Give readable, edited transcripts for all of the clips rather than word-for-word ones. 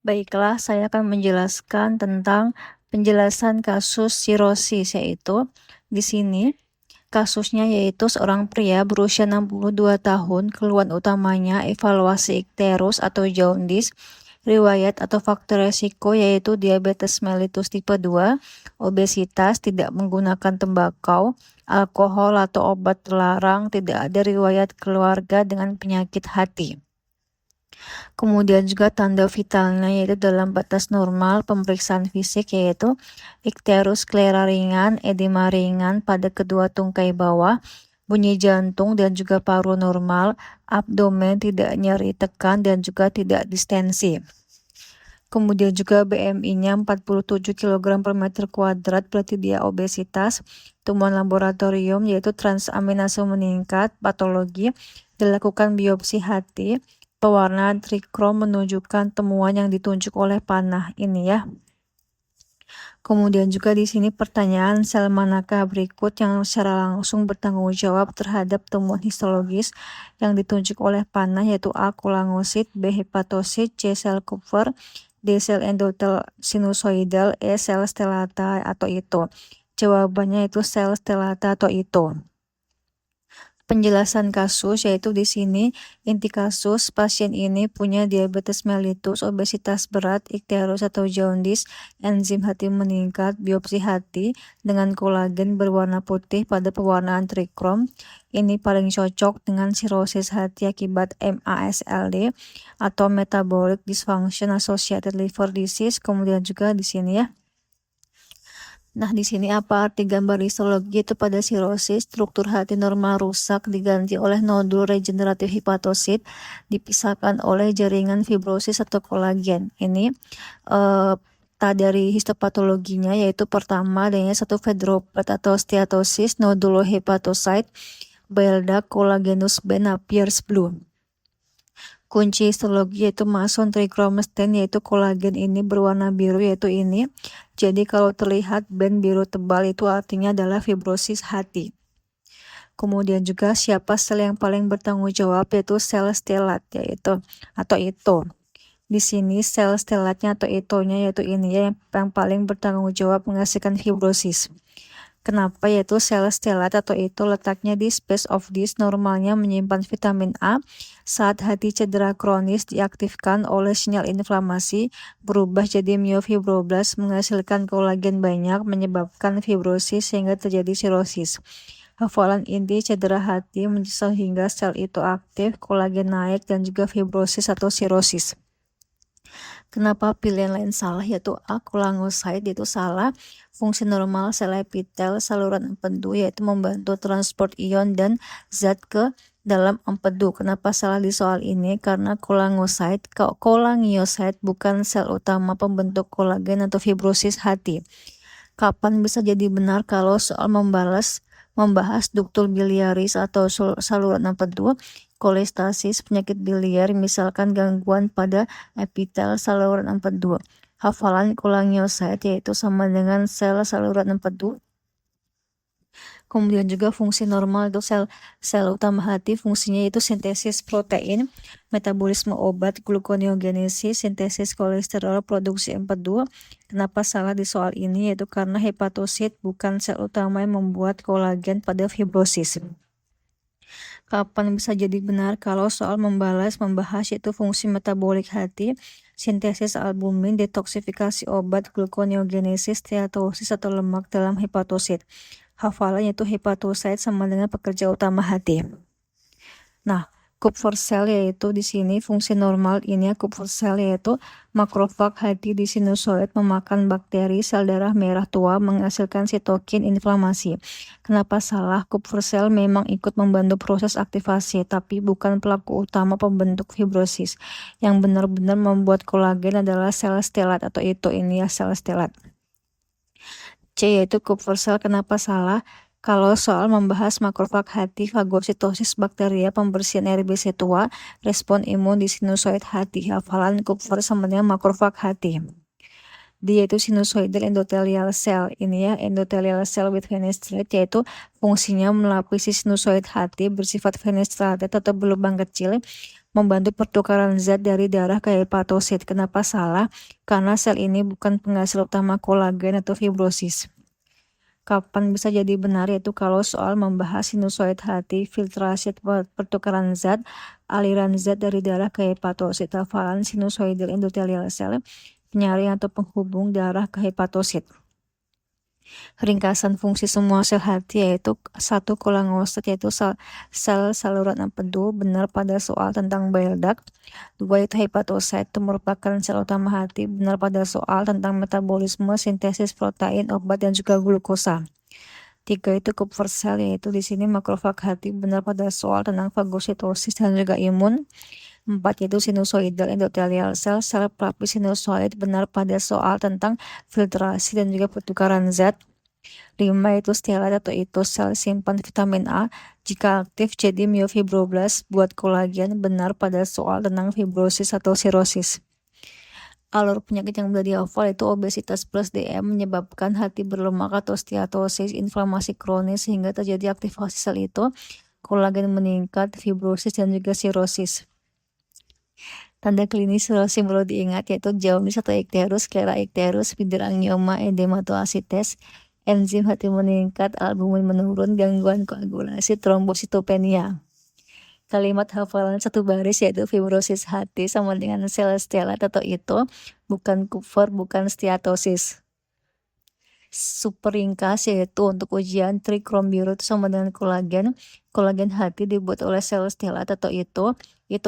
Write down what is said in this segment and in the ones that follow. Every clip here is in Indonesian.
Baiklah, saya akan menjelaskan tentang penjelasan kasus sirosis, yaitu di sini kasusnya yaitu seorang pria berusia 62 tahun, keluhan utamanya evaluasi ikterus atau jaundice, riwayat atau faktor resiko yaitu diabetes mellitus tipe 2, obesitas, tidak menggunakan tembakau, alkohol atau obat terlarang, tidak ada riwayat keluarga dengan penyakit hati. Kemudian juga tanda vitalnya yaitu dalam batas normal pemeriksaan fisik yaitu ikterus sklera ringan, edema ringan pada kedua tungkai bawah, bunyi jantung dan juga paru normal, abdomen tidak nyeri tekan dan juga tidak distensi. Kemudian juga BMI-nya 47 kg per meter kuadrat, berarti dia obesitas. Temuan laboratorium yaitu transaminase meningkat, patologi, dilakukan biopsi hati, pewarnaan trikrom menunjukkan temuan yang ditunjuk oleh panah ini ya. Kemudian juga di sini pertanyaan sel manakah berikut yang secara langsung bertanggung jawab terhadap temuan histologis yang ditunjuk oleh panah, yaitu A. kolangosit, B. hepatosit, C. sel Kupfer, D. sel endotel sinusoidal, E. sel stellata atau itu. Jawabannya itu sel stellata atau itu. Penjelasan kasus yaitu di sini inti kasus pasien ini punya diabetes mellitus, obesitas berat, ikterus atau jaundice, enzim hati meningkat, biopsi hati dengan kolagen berwarna putih pada pewarnaan trikrom. Ini paling cocok dengan sirosis hati akibat MASLD atau metabolic dysfunction associated liver disease. Kemudian juga di sini ya. Nah, di sini apa arti gambar histologi itu pada sirosis, struktur hati normal rusak diganti oleh nodul regeneratif hepatosit, dipisahkan oleh jaringan fibrosis atau kolagen. Ini dari histopatologinya yaitu pertama adanya satu fedroplat atau steatosis, nodulohepatocyte, bile duct, collagenous band appears blue. Kunci histologi yaitu mason trichromasten yaitu kolagen ini berwarna biru yaitu ini. Jadi kalau terlihat band biru tebal itu artinya adalah fibrosis hati. Kemudian juga siapa sel yang paling bertanggung jawab yaitu sel stellat yaitu atau itu. Di sini sel stellatnya atau itonya yaitu ini ya yang paling bertanggung jawab menghasilkan fibrosis. Kenapa? Yaitu sel stellat atau itu letaknya di space of disc, normalnya menyimpan vitamin A. Saat hati cedera kronis diaktifkan oleh sinyal inflamasi, berubah jadi myofibroblas, menghasilkan kolagen banyak, menyebabkan fibrosis sehingga terjadi sirosis. Hafalan inti cedera hati sehingga sel itu aktif, kolagen naik dan juga fibrosis atau sirosis. Kenapa pilihan lain salah, yaitu A. kolangosit itu salah. Fungsi normal sel epitel saluran empedu yaitu membantu transport ion dan zat ke dalam empedu. Kenapa salah di soal ini? Karena kolangiosit bukan sel utama pembentuk kolagen atau fibrosis hati. Kapan bisa jadi benar kalau soal membahas duktul biliaris atau saluran empedu, kolestasis, penyakit biliar, misalkan gangguan pada epitel saluran empedu. Hafalan kolangiosit yaitu sama dengan sel saluran empedu. Kemudian juga fungsi normal itu sel utama hati, fungsinya itu sintesis protein, metabolisme obat, gluconeogenesis, sintesis kolesterol, produksi empedu. Kenapa salah di soal ini? Yaitu karena hepatosit bukan sel utama yang membuat kolagen pada fibrosis. Kapan bisa jadi benar kalau soal membahas yaitu fungsi metabolik hati, sintesis albumin, detoksifikasi obat, gluconeogenesis, steatosis atau lemak dalam hepatosit. Hafalan yaitu hepatosit sama dengan pekerja utama hati. Nah, Kupfer cell yaitu di sini fungsi normal ini ya Kupfer cell yaitu makrofag hati di sinusoid memakan bakteri sel darah merah tua menghasilkan sitokin inflamasi. Kenapa salah? Kupfer cell memang ikut membantu proses aktivasi tapi bukan pelaku utama pembentuk fibrosis. Yang benar-benar membuat kolagen adalah sel stellat atau itu ini ya sel stellat. C yaitu Kupfer cell. Kenapa salah? Kalau soal membahas makrofag hati, fagositosis bakteria, pembersihan RBC tua, respon imun di sinusoid hati. Hafalan Kupfer sama dengan makrofag hati. D yaitu sinusoidal endothelial cell. Ini ya endothelial cell with fenestrate yaitu fungsinya melapisi sinusoid hati bersifat fenestrated atau berlubang kecil. membantu pertukaran zat dari darah ke hepatosit. Kenapa salah? Karena sel ini bukan penghasil utama kolagen atau fibrosis. Kapan bisa jadi benar, yaitu kalau soal membahas sinusoid hati, filtrasi pertukaran zat, aliran zat dari darah ke hepatosit, hafalan sinusoidal endotelial cell, penyaring atau penghubung darah ke hepatosit. Ringkasan fungsi semua sel hati yaitu 1. Kolangosit, yaitu sel saluran empedu, benar pada soal tentang bile duct. 2. Itu hepatosit, itu merupakan sel utama hati, benar pada soal tentang metabolisme, sintesis protein, obat, dan juga glukosa. 3. Itu Kupffer cell, yaitu di sini makrofag hati, benar pada soal tentang fagositosis dan juga imun. 4. Yaitu sinusoidal endotelial cell, sel pelapis sinusoid, benar pada soal tentang filtrasi dan juga pertukaran zat. 5. Itu stellate atau itu sel simpan vitamin A, jika aktif jadi myofibroblast buat kolagen, benar pada soal tentang fibrosis atau sirosis. Alur penyakit yang mudah dihafal itu obesitas plus DM menyebabkan hati berlemak atau steatosis, inflamasi kronis sehingga terjadi aktivasi sel itu, kolagen meningkat, fibrosis, dan juga sirosis. Tanda klinis sirosis yang perlu diingat yaitu jaundice atau icterus, sclera icterus, angioma, edematoasites, enzim hati meningkat, albumin menurun, gangguan koagulasi, trombositopenia. Kalimat hafalan satu baris yaitu fibrosis hati sama dengan sel stellate atau itu, bukan Kupffer, bukan steatosis. Super ringkas yaitu untuk ujian trikrombiuro itu sama dengan kolagen. Kolagen hati dibuat oleh sel stellate atau itu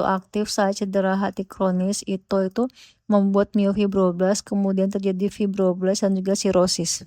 aktif saat cedera hati kronis, itu membuat myofibroblast, kemudian terjadi fibroblast dan juga sirosis.